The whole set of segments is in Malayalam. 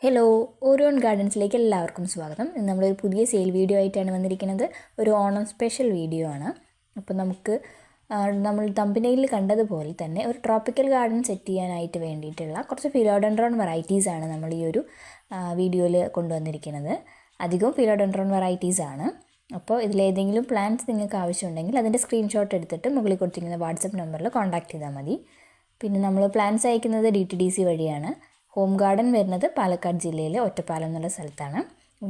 ഹലോ, ഓരോൺ ഗാർഡൻസിലേക്ക് എല്ലാവർക്കും സ്വാഗതം. ഇന്ന് നമ്മളൊരു പുതിയ സെയിൽ വീഡിയോ ആയിട്ടാണ് വന്നിരിക്കുന്നത്. ഒരു ഓണം സ്പെഷ്യൽ വീഡിയോ ആണ്. അപ്പോൾ നമ്മൾ തമ്പനയിൽ കണ്ടതുപോലെ തന്നെ ഒരു ട്രോപ്പിക്കൽ ഗാർഡൻ സെറ്റ് ചെയ്യാനായിട്ട് വേണ്ടിയിട്ടുള്ള കുറച്ച് ഫിലോഡെൻഡ്രോൺ വെറൈറ്റീസാണ് നമ്മൾ ഈ ഒരു വീഡിയോയിൽ കൊണ്ടുവന്നിരിക്കുന്നത്. അധികവും ഫിലോഡെൻഡ്രോൺ വെറൈറ്റീസാണ്. അപ്പോൾ ഇതിലേതെങ്കിലും പ്ലാന്റ്സ് നിങ്ങൾക്ക് ആവശ്യമുണ്ടെങ്കിൽ അതിൻ്റെ സ്ക്രീൻഷോട്ട് എടുത്തിട്ട് മുകളിൽ കൊടുത്തിരിക്കുന്ന വാട്സപ്പ് നമ്പറിൽ കോൺടാക്റ്റ് ചെയ്താൽ മതി. പിന്നെ നമ്മൾ പ്ലാന്റ്സ് അയക്കുന്നത് DTDC വഴിയാണ്. ഹോം ഗാർഡൻ വരുന്നത് പാലക്കാട് ജില്ലയിലെ ഒറ്റപ്പാലം എന്നുള്ള സ്ഥലത്താണ്.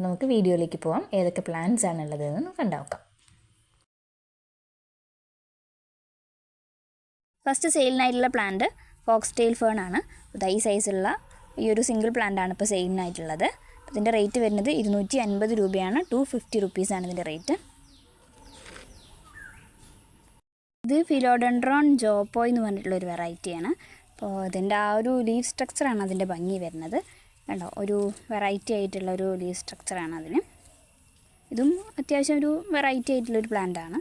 നമുക്ക് വീഡിയോയിലേക്ക് പോകാം. ഏതൊക്കെ പ്ലാന്റ്സ് ആണുള്ളതെന്ന് കണ്ടുനോക്കാം. ഫസ്റ്റ് സെയിലിനായിട്ടുള്ള പ്ലാന്റ് ഫോക്സ് ടെയിൽ ഫേൺ ആണ്. ഈ സൈസുള്ള ഈ ഒരു സിംഗിൾ പ്ലാന്റ് ആണ് ഇപ്പോൾ സെയിലിനായിട്ടുള്ളത്. ഇതിൻ്റെ റേറ്റ് വരുന്നത് 250 രൂപയാണ്. 250 റുപ്പീസാണ് ഇതിൻ്റെ റേറ്റ്. ഇത് ഫിലോഡെൻഡ്രോൺ ജോപ്പോയ് എന്ന് പറഞ്ഞിട്ടുള്ളൊരു വെറൈറ്റിയാണ്. അപ്പോൾ ഇതിൻ്റെ ആ ഒരു ലീഫ് സ്ട്രക്ചറാണ് അതിൻ്റെ ഭംഗി വരുന്നത്. കണ്ടോ, ഒരു വെറൈറ്റി ആയിട്ടുള്ള ഒരു ലീഫ് സ്ട്രക്ചറാണ് അതിന്. ഇതും അത്യാവശ്യം ഒരു വെറൈറ്റി ആയിട്ടുള്ളൊരു പ്ലാന്റാണ്.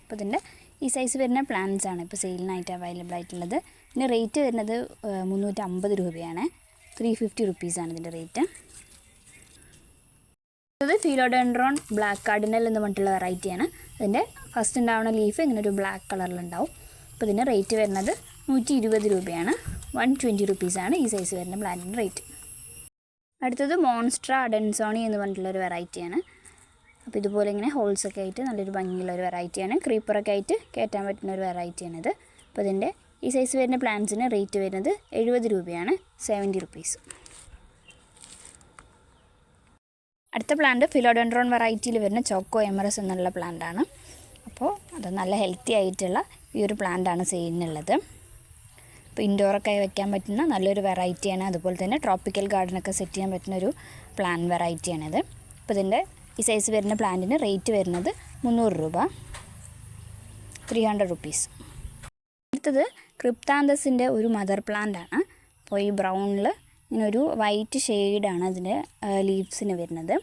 അപ്പോൾ ഇതിൻ്റെ ഈ സൈസ് വരുന്ന പ്ലാന്റ്സ് ആണ് ഇപ്പോൾ സെയിലിനായിട്ട് അവൈലബിൾ ആയിട്ടുള്ളത്. ഇതിൻ്റെ റേറ്റ് വരുന്നത് 350 രൂപയാണ്. 350 റുപ്പീസാണ് ഇതിൻ്റെ റേറ്റ്. ഇത് ഫിലോഡെൻഡ്രോൺ ബ്ലാക്ക് കാർഡിനൽ എന്ന് പറഞ്ഞിട്ടുള്ള വെറൈറ്റിയാണ്. അതിൻ്റെ ഫസ്റ്റ് ഉണ്ടാവുന്ന ലീഫ് ഇങ്ങനെ ഒരു ബ്ലാക്ക് കളറിലുണ്ടാവും. അപ്പോൾ ഇതിൻ്റെ റേറ്റ് വരുന്നത് 120 രൂപയാണ്. 120 റുപ്പീസാണ് ഈ സൈസ് വരുന്ന പ്ലാന്റിൻ്റെ റേറ്റ്. അടുത്തത് മോൺസ്ട്ര അഡൻസോണി എന്ന് പറഞ്ഞിട്ടുള്ളൊരു വെറൈറ്റിയാണ്. അപ്പോൾ ഇതുപോലെ ഇങ്ങനെ ഹോൾസൊക്കെ ആയിട്ട് നല്ലൊരു ഭംഗിയുള്ള ഒരു വെറൈറ്റിയാണ്. ക്രീപ്പറൊക്കെ ആയിട്ട് കയറ്റാൻ പറ്റുന്ന ഒരു വെറൈറ്റിയാണിത്. അപ്പോൾ ഇതിൻ്റെ ഈ സൈസ് വരുന്ന പ്ലാന്റ്സിന് റേറ്റ് വരുന്നത് 70 രൂപയാണ്. 70 റുപ്പീസ്. അടുത്ത പ്ലാന്റ് ഫിലോഡെൻഡ്രോൺ വെറൈറ്റിയിൽ വരുന്ന ചോക്കോ എമറസ് എന്നുള്ള പ്ലാന്റാണ്. അപ്പോൾ അത് നല്ല ഹെൽത്തി ആയിട്ടുള്ള ഈ ഒരു പ്ലാന്റാണ് സെയിലിനുള്ളത്. അപ്പോൾ ഇൻഡോറൊക്കെ വയ്ക്കാൻ പറ്റുന്ന നല്ലൊരു വെറൈറ്റിയാണ്. അതുപോലെ തന്നെ ട്രോപ്പിക്കൽ ഗാർഡനൊക്കെ സെറ്റ് ചെയ്യാൻ പറ്റുന്ന ഒരു പ്ലാന്റ് വെറൈറ്റിയാണിത്. അപ്പോൾ ഇതിൻ്റെ ഈ സൈസ് വരുന്ന പ്ലാന്റിന് റേറ്റ് വരുന്നത് 300 രൂപ. 300 റുപ്പീസ്. അടുത്തത് ക്രിപ്താന്തസിൻ്റെ ഒരു മദർ പ്ലാന്റാണ്. അപ്പോൾ ഈ ബ്രൗണിൽ ഇങ്ങനെ ഒരു വൈറ്റ് ഷെയ്ഡാണ് അതിൻ്റെ ലീവ്സിന് വരുന്നത്.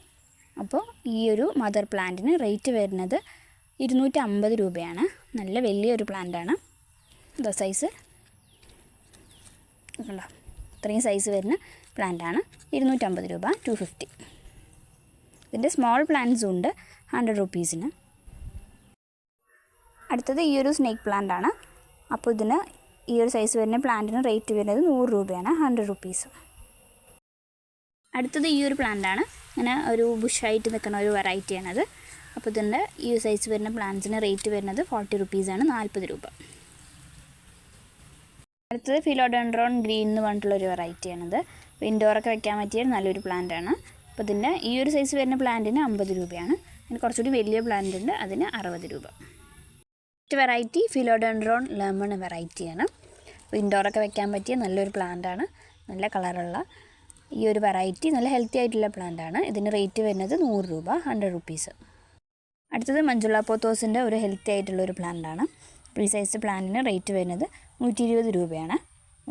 അപ്പോൾ ഈ ഒരു മദർ പ്ലാന്റിന് റേറ്റ് വരുന്നത് 250 രൂപയാണ്. നല്ല വലിയൊരു പ്ലാന്റാണ്. ഇതാ സൈസ് കണ്ടോ, ഇത്രയും സൈസ് വരുന്ന പ്ലാന്റാണ്. 250 രൂപ. 250. ഇതിൻ്റെ സ്മോൾ പ്ലാന്റ്സും ഉണ്ട് 100 റുപ്പീസിന്. അടുത്തത് ഈ ഒരു സ്നേക്ക് പ്ലാന്റാണ്. അപ്പോൾ ഇതിന് ഈ ഒരു സൈസ് വരുന്ന പ്ലാന്റിന് റേറ്റ് വരുന്നത് 100 രൂപയാണ്. 100 റുപ്പീസ്. അടുത്തത് ഈ ഒരു പ്ലാന്റാണ്. ഇങ്ങനെ ഒരു ബുഷായിട്ട് നിൽക്കുന്ന ഒരു വെറൈറ്റിയാണത്. അപ്പോൾ ഇതിൻ്റെ ഈ സൈസ് വരുന്ന പ്ലാന്റ്സിന് റേറ്റ് വരുന്നത് 40 റുപ്പീസാണ്. 40 രൂപ. അടുത്തത് ഫിലോഡെൻഡ്രോൺ ഗ്രീൻ എന്ന് പറഞ്ഞിട്ടുള്ളൊരു വെറൈറ്റിയാണിത്. അപ്പോൾ ഇൻഡോറൊക്കെ വെക്കാൻ പറ്റിയ നല്ലൊരു പ്ലാന്റാണ്. അപ്പോൾ ഇതിൻ്റെ ഈ ഒരു സൈസ് വരുന്ന പ്ലാന്റിന് 50 രൂപയാണ്. അതിന് കുറച്ചുകൂടി വലിയ പ്ലാന്റ് ഉണ്ട്, അതിന് 60 രൂപ. മറ്റ് വെറൈറ്റി ഫിലോഡെൻഡ്രോൺ ലെമൺ വെറൈറ്റിയാണ്. അപ്പോൾ ഇൻഡോറൊക്കെ വെക്കാൻ പറ്റിയ നല്ലൊരു പ്ലാന്റാണ്. നല്ല കളറുള്ള ഈ ഒരു വെറൈറ്റി നല്ല ഹെൽത്തി ആയിട്ടുള്ള പ്ലാന്റാണ്. ഇതിന് റേറ്റ് വരുന്നത് 100 രൂപ. 100 റുപ്പീസ്. അടുത്തത് മഞ്ജുള പോത്തോസിൻ്റെ ഒരു ഹെൽത്തി ആയിട്ടുള്ളൊരു പ്ലാന്റാണ്. അപ്പോൾ ഈ സൈസ് പ്ലാന്റിന് റേറ്റ് വരുന്നത് 120 രൂപയാണ്.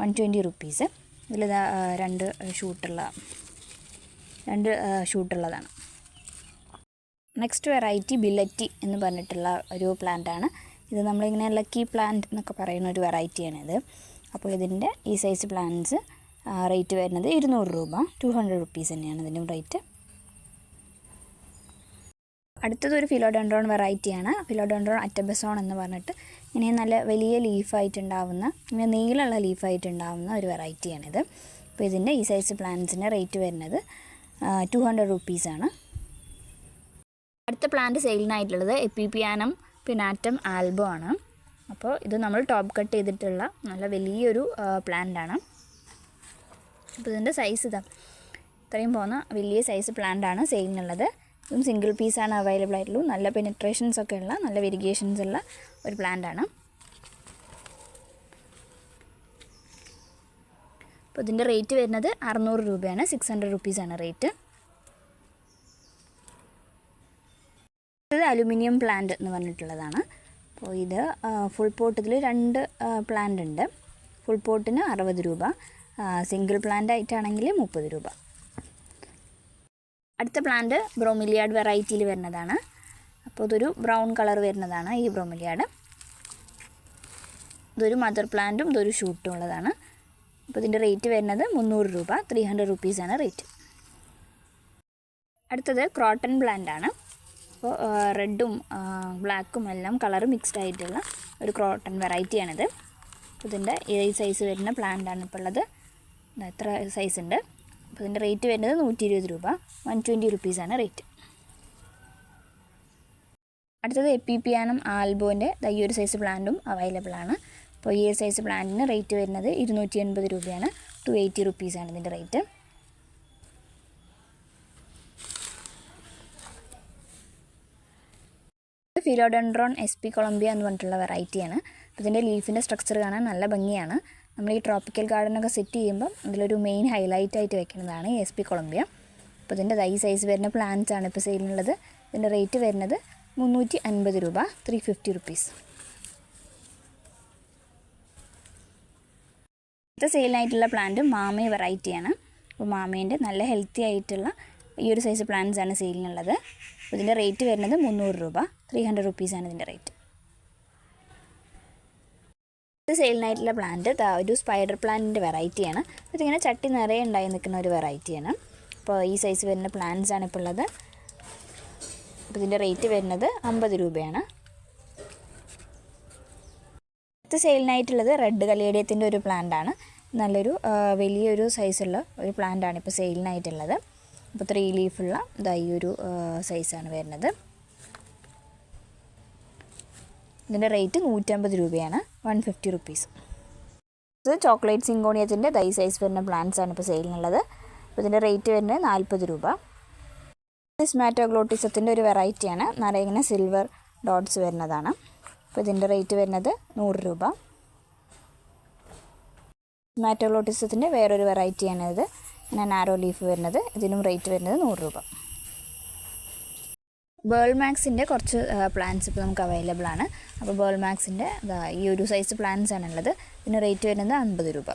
120 റുപ്പീസ്. ഇതിൽ രണ്ട് ഷൂട്ടുള്ളതാണ്. നെക്സ്റ്റ് വെറൈറ്റി ബില്ലറ്റി എന്ന് പറഞ്ഞിട്ടുള്ള ഒരു പ്ലാന്റാണ്. ഇത് നമ്മളിങ്ങനെ ലക്കി പ്ലാന്റ് എന്നൊക്കെ പറയുന്ന ഒരു വെറൈറ്റിയാണിത്. അപ്പോൾ ഇതിൻ്റെ ഈ സൈസ് പ്ലാന്റ്സ് റേറ്റ് വരുന്നത് 200 രൂപ. 200 റുപ്പീസ് തന്നെയാണ് ഇതിൻ്റെ റേറ്റ്. അടുത്തതൊരു ഫിലോഡെൻഡ്രോൺ വെറൈറ്റിയാണ്. ഫിലോഡെൻഡ്രോൺ അറ്റബസോൺ എന്ന് പറഞ്ഞിട്ട് ഇങ്ങനെ നല്ല വലിയ ലീഫായിട്ടുണ്ടാവുന്ന, ഇങ്ങനെ നീളമുള്ള ലീഫായിട്ടുണ്ടാവുന്ന ഒരു വെറൈറ്റിയാണിത്. അപ്പോൾ ഇതിൻ്റെ ഈ സൈസ് പ്ലാന്റ്സിൻ്റെ റേറ്റ് വരുന്നത് 200 റുപ്പീസാണ്. അടുത്ത പ്ലാന്റ് സെയിലിനായിട്ടുള്ളത് എപ്പിപ്പിയാനം പിനാറ്റം ആൽബോ ആണ്. അപ്പോൾ ഇത് നമ്മൾ ടോപ്പ് കട്ട് ചെയ്തിട്ടുള്ള നല്ല വലിയൊരു പ്ലാന്റാണ്. അപ്പോൾ ഇതിൻ്റെ സൈസ് ഇത്രയും പോകുന്ന വലിയ സൈസ് പ്ലാന്റാണ് സെയിലിനുള്ളത്. ഇതും സിംഗിൾ പീസാണ് അവൈലബിൾ ആയിട്ടുള്ളൂ. നല്ല പെനിട്രേഷൻസ് ഒക്കെ ഉള്ള, നല്ല വെരിഗേഷൻസ് ഉള്ള ഒരു പ്ലാന്റാണ്. അപ്പോൾ ഇതിൻ്റെ റേറ്റ് വരുന്നത് 600 രൂപയാണ്. 600 റുപ്പീസാണ് റേറ്റ്. ഇത് അലുമിനിയം പ്ലാന്റ് എന്ന് പറഞ്ഞിട്ടുള്ളതാണ്. അപ്പോൾ ഇത് ഫുൾ പോട്ട് ഇതിൽ 2 പ്ലാന്റ് ഉണ്ട്. ഫുൾ പോട്ടിന് 60 രൂപ. സിംഗിൾ പ്ലാന്റ് ആയിട്ടാണെങ്കിൽ 30 രൂപ. അടുത്ത പ്ലാന്റ് ബ്രോമിലിയാഡ് വെറൈറ്റിയിൽ വരുന്നതാണ്. അപ്പോൾ ഇതൊരു ബ്രൗൺ കളർ വരുന്നതാണ് ഈ ബ്രോമിലിയാഡ്. ഇതൊരു മദർ പ്ലാന്റും ഇതൊരു ഷൂട്ടും ഉള്ളതാണ്. അപ്പോൾ ഇതിൻ്റെ റേറ്റ് വരുന്നത് 300 രൂപ, 300 റുപ്പീസാണ് റേറ്റ്. അടുത്തത് ക്രോട്ടൺ പ്ലാന്റ് ആണ്. അപ്പോൾ റെഡും ബ്ലാക്കും എല്ലാം കളർ മിക്സ്ഡ് ആയിട്ടുള്ള ഒരു ക്രോട്ടൺ വെറൈറ്റിയാണിത്. ഇതിൻ്റെ ഈ സൈസ് വരുന്ന പ്ലാന്റ് ആണ് ഇപ്പോൾ ഉള്ളത്. എത്ര സൈസ് ഉണ്ട്. അപ്പോൾ ഇതിൻ്റെ റേറ്റ് വരുന്നത് 120 രൂപ, 120 റുപ്പീസാണ് റേറ്റ്. അടുത്തത് എപ്പിപ്പിയാനം ആൽബോൻ്റെ ഈ ഒരു സൈസ് പ്ലാന്റും അവൈലബിൾ ആണ്. അപ്പോൾ ഈ ഒരു സൈസ് പ്ലാന്റിന് റേറ്റ് വരുന്നത് 280 രൂപയാണ്, 280 റുപ്പീസാണ് ഇതിൻ്റെ റേറ്റ്. ഫിലോഡെൻഡ്രോൺ SP കൊളംബിയ എന്ന് പറഞ്ഞിട്ടുള്ള വെറൈറ്റിയാണ്. അപ്പോൾ ഇതിൻ്റെ ലീഫിൻ്റെ സ്ട്രക്ചർ കാണാൻ നല്ല ഭംഗിയാണ്. നമ്മൾ ഈ ട്രോപ്പിക്കൽ ഗാർഡനൊക്കെ സെറ്റ് ചെയ്യുമ്പം അതിലൊരു മെയിൻ ഹൈലൈറ്റ് ആയിട്ട് വെക്കുന്നതാണ് ഈ SP കൊളംബിയ. അപ്പോൾ ഇതിൻ്റെ ഈ സൈസ് വരുന്ന പ്ലാന്റ്സ് ആണ് ഇപ്പോൾ സെയിലിനുള്ളത്. ഇതിൻ്റെ റേറ്റ് വരുന്നത് 350 രൂപ, 350 റുപ്പീസ്. ഇത് സെയിലിനായിട്ടുള്ള പ്ലാന്റ് മാമേ വെറൈറ്റിയാണ്. അപ്പോൾ മാമേൻ്റെ നല്ല ഹെൽത്തി ആയിട്ടുള്ള ഈ ഒരു സൈസ് പ്ലാന്റ്സ് ആണ് സെയിലിനുള്ളത്. അപ്പോൾ ഇതിൻ്റെ റേറ്റ് വരുന്നത് 300 രൂപ, 300 റുപ്പീസാണ് ഇതിൻ്റെ റേറ്റ്. ഇത് സെയിലിനായിട്ടുള്ള പ്ലാന്റ് ഒരു സ്പൈഡർ പ്ലാന്റിൻ്റെ വെറൈറ്റിയാണ്. ഇതിങ്ങനെ ചട്ടി നിറയെ ഉണ്ടായി നിൽക്കുന്ന ഒരു വെറൈറ്റിയാണ്. അപ്പോൾ ഈ സൈസ് വരുന്ന പ്ലാന്റ്സ് ആണ് ഇപ്പോൾ ഉള്ളത്. അപ്പോൾ ഇതിൻ്റെ റേറ്റ് വരുന്നത് 50 രൂപയാണ്. ഇത് സെയിലിനായിട്ടുള്ളത് റെഡ് കലേഡിയത്തിൻ്റെ ഒരു പ്ലാന്റാണ്. നല്ലൊരു വലിയൊരു സൈസുള്ള ഒരു പ്ലാന്റാണ് ഇപ്പോൾ സെയിലിനായിട്ടുള്ളത്. അപ്പോൾ 3 ലീഫുള്ള ഈ ഒരു സൈസാണ് വരുന്നത്. ഇതിൻ്റെ റേറ്റ് 150 രൂപയാണ്, 150 റുപ്പീസ്. ഇത് ചോക്ലേറ്റ് സിങ്കോണിയത്തിൻ്റെ ഈ സൈസ് വരുന്ന പ്ലാന്റ്സ് ആണ് ഇപ്പോൾ സെയിലിനുള്ളത്. അപ്പോൾ ഇതിൻ്റെ റേറ്റ് വരുന്നത് 40 രൂപ. സ്മാറ്റോഗ്ലോട്ടിസത്തിൻ്റെ ഒരു വെറൈറ്റിയാണ്. നിറയെ ഇങ്ങനെ സിൽവർ ഡോട്ട്സ് വരുന്നതാണ്. അപ്പോൾ ഇതിൻ്റെ റേറ്റ് വരുന്നത് 100 രൂപ. സ്മാറ്റോഗ്ലോട്ടിസത്തിൻ്റെ വേറൊരു വെറൈറ്റിയാണിത്. ഇങ്ങനെ നാരോ ലീഫ് വരുന്നത്. ഇതിനും റേറ്റ് വരുന്നത് 100 രൂപ. ബേൾ മാക്സിൻ്റെ കുറച്ച് പ്ലാന്റ്സ് ഇപ്പോൾ നമുക്ക് അവൈലബിൾ ആണ്. അപ്പോൾ ബേൾ മാക്സിൻ്റെ ഈ ഒരു സൈസ് പ്ലാന്റ്സ് ആണുള്ളത്. ഇതിന് റേറ്റ് വരുന്നത് 50 രൂപ.